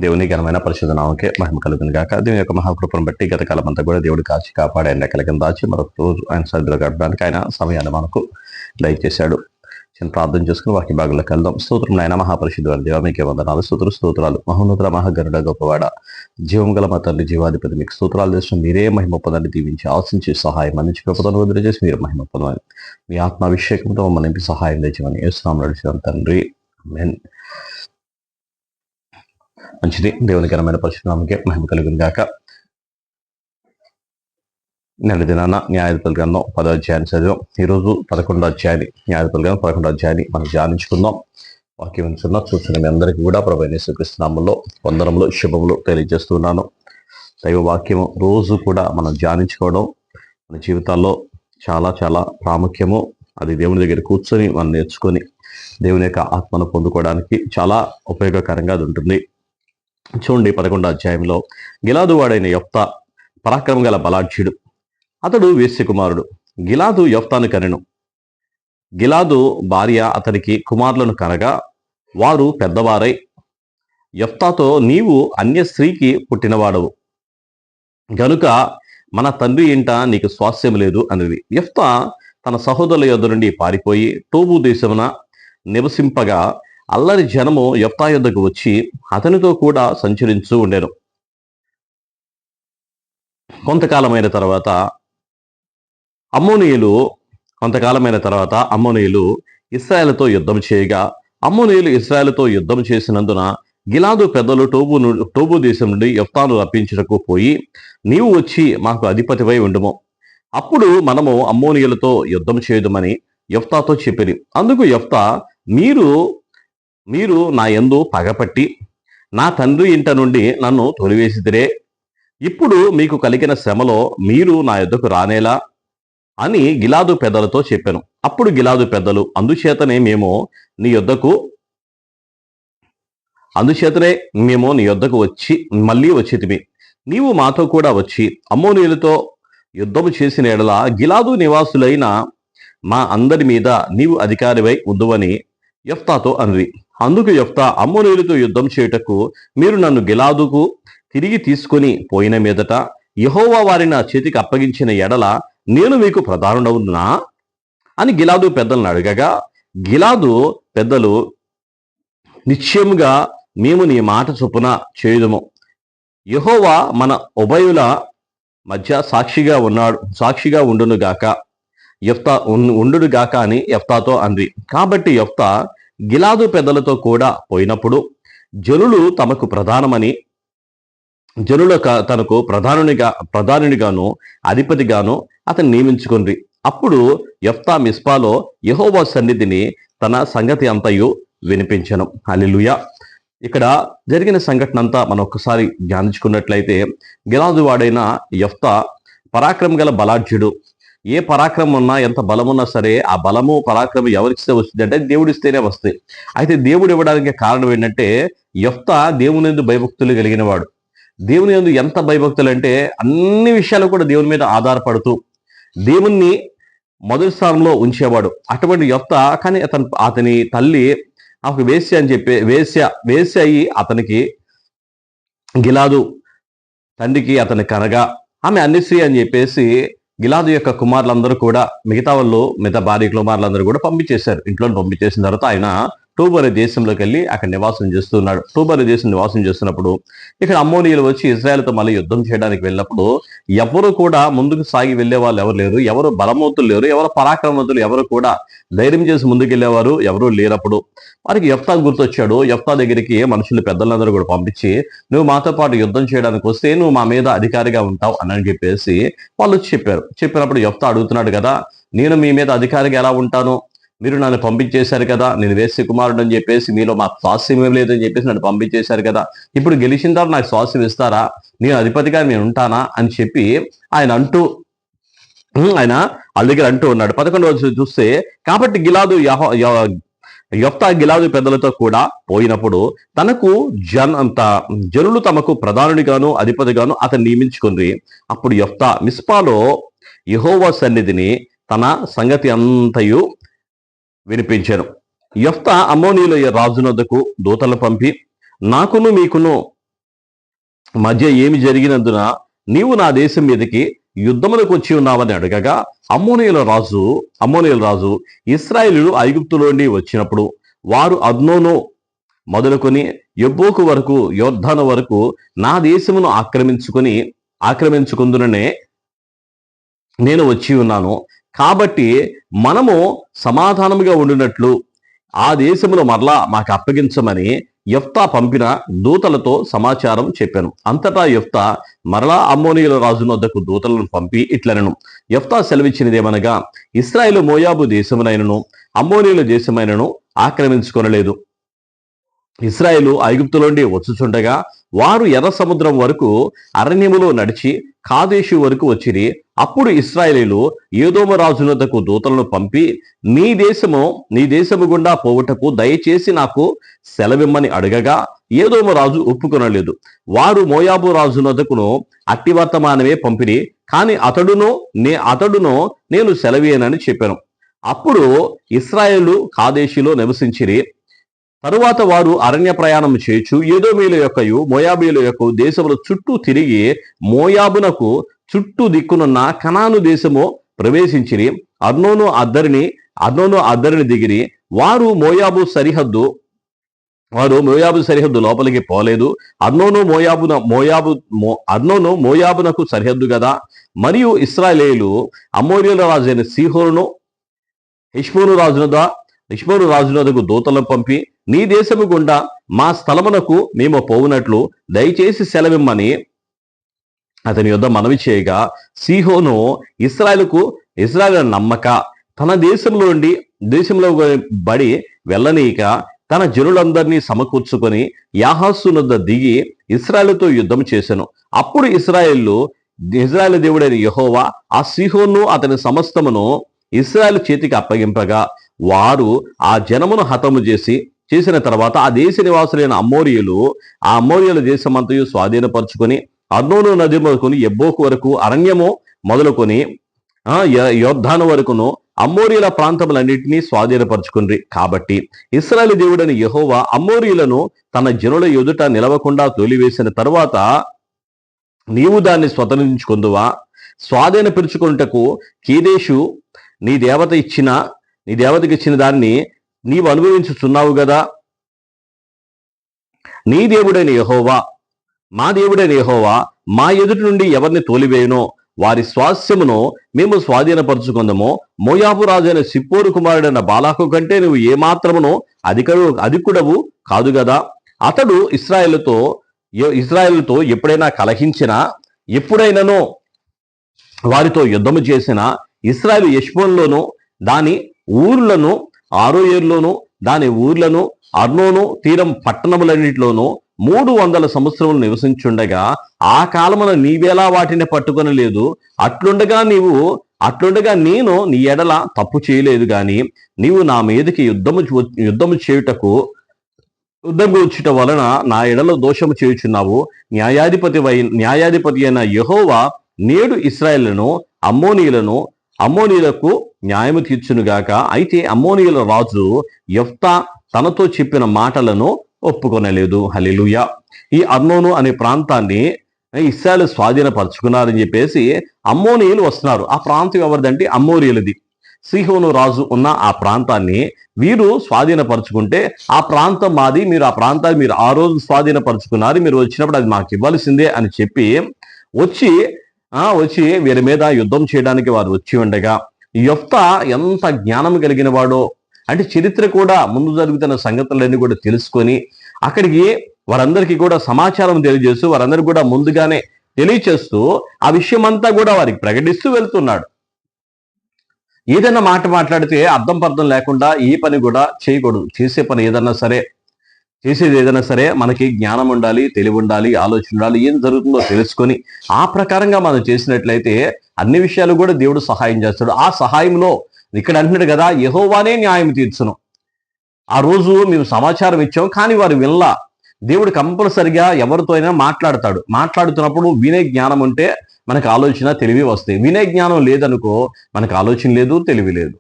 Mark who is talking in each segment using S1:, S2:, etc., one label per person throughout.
S1: దేవుని ఘనమైన పరిశుద్ధ నామకే మహిమ కలుగును గాక. దేవుని యొక్క మహాకృపను బట్టి గత కాలం అంతా కూడా దేవుడు కాచి కాపాడి ఆయన రెక్కల కింద దాచి మరొక రోజు ఆయన సన్నిధిలో గడపడానికి ఆయన సమయాన్ని మనకు దయచేశాడు. చిన్న ప్రార్థన చేసుకుని వాక్య భాగంలోకి వెళ్దాం. స్తోత్రం నాయన మహాపరిశుద్ధ దేవ మీకే వందనాలు, స్తోత్రాలు. మహోన్నతుల మహాగరుడ గొప్పవాడ, జీవం గల మా తండ్రి జీవాధిపతి మీకు స్తోత్రాలు చేసిన మీరే మహిమ పదాన్ని దీవించి ఆశించి సహాయం అందించి కృపను వదిలేసి మీరు మహిమ పొందని మీ ఆత్మాభిషేకంతో మమ్మల్ని సహాయం తెచ్చమని యేసునామములో నడిచిన తండ్రి ఆమేన్. మంచిది. దేవుని ఘనమైన పరిశుద్ధనామకే మహిమ కలుగును గాక. నేటి దినాన న్యాయాధిపతుల గ్రంథం 10వ అధ్యాయాన్ని చదివాం. ఈరోజు 11వ అధ్యాయాన్ని న్యాయాధిపతుల గ్రంథం 11వ అధ్యాయాన్ని మనం ధ్యానించుకుందాం. వాక్యం వింటున్న చూస్తున్న మీ అందరికీ కూడా ప్రభువైన యేసుక్రీస్తు నామములో వందనములు శుభములు తెలియజేస్తున్నాను. దైవ వాక్యము రోజు కూడా మనం ధ్యానించుకోవడం మన జీవితాల్లో చాలా చాలా ప్రాముఖ్యము. అది దేవుని దగ్గర కూర్చొని మనం నేర్చుకొని దేవుని యొక్క ఆత్మను పొందుకోవడానికి చాలా ఉపయోగకరంగా అది ఉంటుంది. చూడండి, 11వ అధ్యాయంలో గిలాదు వాడైన యెఫ్తా పరాక్రమం గల బలాఢ్యుడు. అతడు వేశ్య కుమారుడు. గిలాదు యెఫ్తాను కనెను. గిలాదు భార్య అతనికి కుమారులను కనగా వారు పెద్దవారై యెఫ్తాతో, నీవు అన్య స్త్రీకి పుట్టినవాడవు గనుక మన తండ్రి ఇంట నీకు స్వాస్థ్యం లేదు అనేది. యెఫ్తా తన సహోదరుల యొద్ద నుండి పారిపోయి టోబు దేశమున నివసింపగా అల్లరి జనము యెఫ్తా యొద్దకు వచ్చి అతనితో కూడా సంచరించు ఉండెను. కొంతకాలమైన తర్వాత అమ్మోనీయులు ఇశ్రాయేలుతో యుద్ధం చేయగా అమ్మోనీయులు ఇశ్రాయేలుతో యుద్ధం చేసినందున గిలాదు పెద్దలు టోబు దేశం నుండి యెఫ్తాను రప్పించుటకు పోయి, నీవు వచ్చి మాకు అధిపతివై ఉండుము, అప్పుడు మనము అమ్మోనీయులతో యుద్ధం చేయుదుమని యెఫ్తాతో చెప్పిరి. అందుకు యెఫ్తా, మీరు నా యందు పగపట్టి నా తండ్రి ఇంట నుండి నన్ను తొలివేసిదిరే. ఇప్పుడు మీకు కలిగిన శ్రమలో మీరు నా యొద్దకు రానేలా అని గిలాదు పెద్దలతో చెప్పాను. అప్పుడు గిలాదు పెద్దలు, అందుచేతనే మేము నీ యొద్దకు మళ్ళీ వచ్చితిమి. నీవు మాతో కూడా వచ్చి అమ్మోనీయులతో యుద్ధము చేసిన ఎడల గిలాదు నివాసులైన మా అందరి మీద నీవు అధికారివై ఉందువని యెఫ్తాతో అనిరి. అందుకు యెఫ్తా, అమ్మోనీయులతో యుద్ధం చేయుటకు మీరు నన్ను గిలాదుకు తిరిగి తీసుకొని పోయిన మీదట యెహోవా వారిని నా చేతికి అప్పగించిన ఎడల నేను మీకు ప్రధానుడవునా అని గిలాదు పెద్దలను అడగగా, గిలాదు పెద్దలు, నిశ్చయముగా మేము నీ మాట చొప్పున చేయుదుము. యెహోవా మన ఉభయుల మధ్య సాక్షిగా ఉండునుగాక అని యెఫ్తాతో అంది. కాబట్టి యెఫ్తా గిలాదు పెద్దలతో కూడా పోయినప్పుడు జనులు తనకు ప్రధానునిగాను అధిపతిగాను అతను నియమించుకుంది. అప్పుడు యెఫ్తా మిస్పాలో యెహోవా సన్నిధిని తన సంగతి అంతయు వినిపించెను. హల్లెలూయా. ఇక్కడ జరిగిన సంఘటన అంతా మనం ఒక్కసారి ధ్యానించుకున్నట్లయితే, గిలాదు వాడైన యెఫ్తా పరాక్రమం గల బలాఢ్యుడు. ఏ పరాక్రమం ఉన్నా, ఎంత బలం ఉన్నా సరే, ఆ బలము పరాక్రమం ఎవరిస్తే వస్తుంది అంటే దేవుడిస్తేనే వస్తాయి. అయితే దేవుడు ఇవ్వడానికి కారణం ఏంటంటే, యెఫ్తా దేవుని యందు భయభక్తులు కలిగిన వాడు. దేవుని యందు ఎంత భయభక్తులు అంటే అన్ని విషయాలు కూడా దేవుని మీద ఆధారపడుతూ దేవుణ్ణి మొదటి స్థానంలో ఉంచేవాడు. అటువంటి యెఫ్తా, కానీ అతని తల్లి ఒక వేశ్య అని చెప్పి వేశ్య అయి అతనికి గిలాదు తండ్రికి అతని కనగా ఆమె అన్యశ్రీ అని చెప్పేసి గిలాదు యొక్క కుమారులందరూ కూడా మిగతా భార్య కుమారులందరూ కూడా పంపించేశారు. ఇంట్లో పంపించేసిన తర్వాత ఆయన టోబు అనే దేశంలోకి వెళ్ళి అక్కడ నివాసం చేస్తున్నాడు. టోబు అనే దేశం నివాసం చేస్తున్నప్పుడు ఇక్కడ అమ్మోనీయులు వచ్చి ఇశ్రాయేలుతో మళ్ళీ యుద్ధం చేయడానికి వెళ్ళినప్పుడు ఎవరు కూడా ముందుకు సాగి వెళ్లే వాళ్ళు ఎవరు లేరు. ఎవరు బలవంతులు లేరు, ఎవరు పరాక్రమవంతులు ఎవరు కూడా ధైర్యం చేసి ముందుకు వెళ్ళేవారు ఎవరు లేనప్పుడు వారికి యెఫ్తా గుర్తొచ్చాడు. యెఫ్తా దగ్గరికి మనుషులు పెద్దలందరూ కూడా పంపించి, నువ్వు మాతో పాటు యుద్ధం చేయడానికి వస్తే నువ్వు మా మీద అధికారిగా ఉంటావు అని చెప్పేసి వాళ్ళు చెప్పినప్పుడు యెఫ్తా అడుగుతున్నాడు కదా, నేను మీ మీద అధికారిగా ఎలా ఉంటాను? మీరు నన్ను పంపించేశారు కదా, నేను వేశ్య కుమారుడు అని చెప్పేసి మీలో మాకు స్వాస్థ్యం ఏం లేదని చెప్పేసి నన్ను పంపించేశారు కదా, ఇప్పుడు గెలిచిన తర్వాత నాకు స్వాస్థ్యం ఇస్తారా? నేను అధిపతిగా నేను ఉంటానా అని చెప్పి ఆయన వాళ్ళ దగ్గర అంటూ ఉన్నాడు. 11వ చూస్తే, కాబట్టి యెఫ్తా గిలాదు పెద్దలతో కూడా పోయినప్పుడు జనులు తమకు ప్రధానుడిగాను అధిపతిగాను అతను నియమించుకుంది. అప్పుడు యెఫ్తా మిస్పాలో యెహోవా సన్నిధిని తన సంగతి అంతయు వినిపించాను. యెఫ్తా అమ్మోనీయుల రాజునొద్దకు దూతలను పంపి, నాకును మీకును మధ్య ఏమి జరిగినందున నీవు నా దేశం మీదకి యుద్ధములకు వచ్చి ఉన్నావని అడగగా, అమ్మోనీయుల రాజు ఇశ్రాయేలీయులు ఐగుప్తులోండి వచ్చినప్పుడు వారు అర్నోను మొదలుకొని యబ్బోకు వరకు, యొర్దాను వరకు నా దేశమును ఆక్రమించుకుందుననే నేను వచ్చి ఉన్నాను. కాబట్టి మనము సమాధానముగా ఉండినట్లు ఆ దేశమును మరలా మాకు అప్పగించమని యెఫ్తా పంపిన దూతలతో సమాచారం చెప్పాను. అంతటా యెఫ్తా మరలా అమ్మోనీయుల రాజు వద్దకు దూతలను పంపి ఇట్లనెను, యెఫ్తా సెలవిచ్చినదేమనగా, ఇశ్రాయేలు మోయాబు దేశమునైనను అమ్మోనీయుల దేశమైనను ఆక్రమించుకొనలేదు. ఇశ్రాయేలు ఐగుప్తులోండి వచ్చుచుండగా వారు ఎర్ర సముద్రం వరకు అరణ్యములో నడిచి కాదేశు వరకు వచ్చిరి. అప్పుడు ఇశ్రాయేలీయులు ఏదోము రాజునొద్దకు దూతలను పంపి, నీ దేశము గుండా పోవుటకు దయచేసి నాకు సెలవిమ్మని అడగగా ఏదోము రాజు ఒప్పుకొనలేదు. వారు మోయాబు రాజునొద్దకును అట్టి వర్తమానమే పంపిరి, కానీ అతడును నేను సెలవేనని చెప్పాను. అప్పుడు ఇశ్రాయేలు కాదేశులో నివసించిరి. తరువాత వారు అరణ్య ప్రయాణం చేయొచ్చు ఏదోమీయుల యొక్కయు మోయాబీయుల యొక్క దేశముల చుట్టూ తిరిగి మోయాబునకు చుట్టూ దిక్కునున్న కనాను దేశము ప్రవేశించిరి. అర్నోను అద్దరిని దిగిరి. వారు మోయాబు సరిహద్దు లోపలికి పోలేదు. అర్నోను మోయాబునకు సరిహద్దు కదా. మరియు ఇశ్రాయేలీయులు అమోరీయుల రాజైన సీహోనును హెష్బోను రాజునొద్దకు దూతలను పంపి, నీ దేశము గుండా మా స్థలమునకు మేము పోవునట్లు దయచేసి సెలవిమ్మని అతని యొద్ద మనవి చేయగా, సీహోను ఇశ్రాయేలు నమ్మక తన దేశంలో బడి వెళ్ళనీక తన జనులందరినీ సమకూర్చుకొని యాహాసునొద్ద దిగి ఇశ్రాయేలుతో యుద్ధం చేసెను. అప్పుడు ఇశ్రాయేలు దేవుడైన యెహోవా ఆ సీహోను అతని సమస్తమును ఇశ్రాయేలు చేతికి అప్పగింపగా, వారు ఆ జనమును హతము చేసిన తర్వాత ఆ దేశ నివాసులైన అమ్మోరీయుల దేశమంతయు స్వాధీనపరుచుకొని అర్నోను నది మొదలుకొని యబ్బోకు వరకు అరణ్యము మొదలుకొని యొర్దాను వరకును అమ్మోరీయుల ప్రాంతములన్నింటినీ స్వాధీనపరుచుకుని. కాబట్టి ఇశ్రాయేలు దేవుడైన యెహోవా అమ్మోరీయులను తన జనుల ఎదుట నిలవకుండా తోలివేసిన తరువాత నీవు దాన్ని స్వతంత్రించుకుందువా? స్వాధీనపరుచుకున్నటకు కీదేశు నీ దేవతకి ఇచ్చిన దాన్ని నీవు అనుభవించుచున్నావు కదా. నీ దేవుడైన యెహోవా మా ఎదుటి నుండి ఎవరిని తోలివేయునో వారి స్వాస్యమును మేము స్వాధీనపరుచుకుందాము. మోయాబు రాజైన సిప్పోరు కుమారుడైన బాలాకు కంటే నువ్వు ఏమాత్రమును అధికుడవు కాదు కదా. అతడు ఇశ్రాయేలుతో ఎప్పుడైనా కలహించినా, ఎప్పుడైనానో వారితో యుద్ధము చేసిన ఇశ్రాయేలు హెష్బోనులోను దాని ఊర్లను, ఆరోయేరులోను దాని ఊర్లను, అర్నోను తీరం పట్టణములన్నిటిలోనూ 300 సంవత్సరములు నివసించుండగా ఆ కాలమున నీవేలా వాటిని పట్టుకొనలేదు. అట్లుండగా నేను నీ ఎడల తప్పు చేయలేదు గాని నీవు నా మీదకి యుద్ధము చేయుటకు వచ్చుట వలన నా ఎడల దోషము చేయుచున్నావు. న్యాయాధిపతి అయిన యెహోవా నేడు ఇశ్రాయేలును అమ్మోనీయులకు న్యాయము తీర్చునుగాక. అయితే అమ్మోనీయుల రాజు యెఫ్తా తనతో చెప్పిన మాటలను ఒప్పుకొనలేదు. హల్లెలూయా. ఈ అర్నోను అనే ప్రాంతాన్ని ఇశ్రాయేలు స్వాధీనపరుచుకున్నారని చెప్పేసి అమ్మోనీయులు వస్తున్నారు. ఆ ప్రాంతం ఎవరిదంటే అమ్మోరీయులది. సీహోను రాజు ఉన్న ఆ ప్రాంతాన్ని వీరు స్వాధీనపరుచుకుంటే, ఆ ప్రాంతం మాది, మీరు ఆ ప్రాంతాన్ని మీరు ఆ రోజు స్వాధీనపరుచుకున్నారు, మీరు వచ్చినప్పుడు అది మాకు ఇవ్వాల్సిందే అని చెప్పి వచ్చి వీరి మీద యుద్ధం చేయడానికి వారు వచ్చి ఉండగా, యెఫ్తా ఎంత జ్ఞానం కలిగిన వాడో, అంటే చరిత్ర కూడా ముందు జరుగుతున్న సంగతులన్నీ కూడా తెలుసుకొని అక్కడికి వారందరికీ కూడా సమాచారం తెలియజేస్తూ, వారందరికీ కూడా ముందుగానే తెలియచేస్తూ ఆ విషయం అంతా కూడా వారికి ప్రకటిస్తూ వెళ్తున్నాడు. ఏదైనా మాట మాట్లాడితే అర్థం పర్థం లేకుండా ఏ పని కూడా చేయకూడదు. చేసేది ఏదైనా సరే మనకి జ్ఞానం ఉండాలి, తెలివి ఉండాలి, ఆలోచన ఉండాలి. ఏం జరుగుతుందో తెలుసుకొని ఆ ప్రకారంగా మనం చేసినట్లయితే అన్ని విషయాలు కూడా దేవుడు సహాయం చేస్తాడు. ఆ సహాయంలో ఇక్కడ అంటున్నాడు కదా, యెహోవానే న్యాయం తీర్చును. ఆ రోజు మేము సమాచారం ఇచ్చాం, కానీ వారు వినలా. దేవుడు కంపల్సరిగా ఎవరితో అయినా మాట్లాడుతున్నప్పుడు వినే జ్ఞానం ఉంటే మనకు ఆలోచన, తెలివి వస్తాయి. వినే జ్ఞానం లేదనుకో మనకు ఆలోచన లేదు, తెలివి లేదు.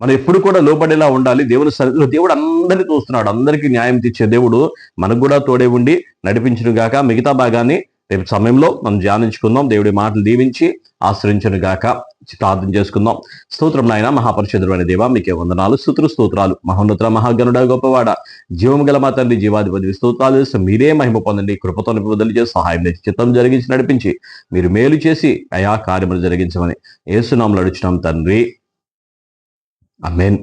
S1: మనం ఎప్పుడు కూడా లోబడేలా ఉండాలి. దేవుని సన్నిధిలో దేవుడు అందరినీ చూస్తున్నాడు. అందరికీ న్యాయం తీర్చే దేవుడు మనకు కూడా తోడే ఉండి నడిపించును గాక. మిగతా భాగాన్ని రేపు సమయంలో మనం ధ్యానించుకుందాం. దేవుడి మాటలు దీవించి ఆశ్రయించును గాక. ప్రార్థన చేసుకుందాం. స్తోత్రం నాయన, మహాపరిశుద్ధుడైన దేవా, మీకే వందనాలు, స్తోత్రాలు. మహోన్నత మహాగణుడ గొప్పవాడ, జీవము గల మా తండ్రి, జీవాధిపతి, స్తోత్రాలు. మీరే మహిమ పొందండి. కృపతో నింపుదల చేసి సహాయం చేసి చిత్తం జరిగించి నడిపించి మీరు మేలు చేసి అయా కార్యములు జరిగించమని యేసునామములో అడుగుచున్నాం తండ్రి. ఆమేన్.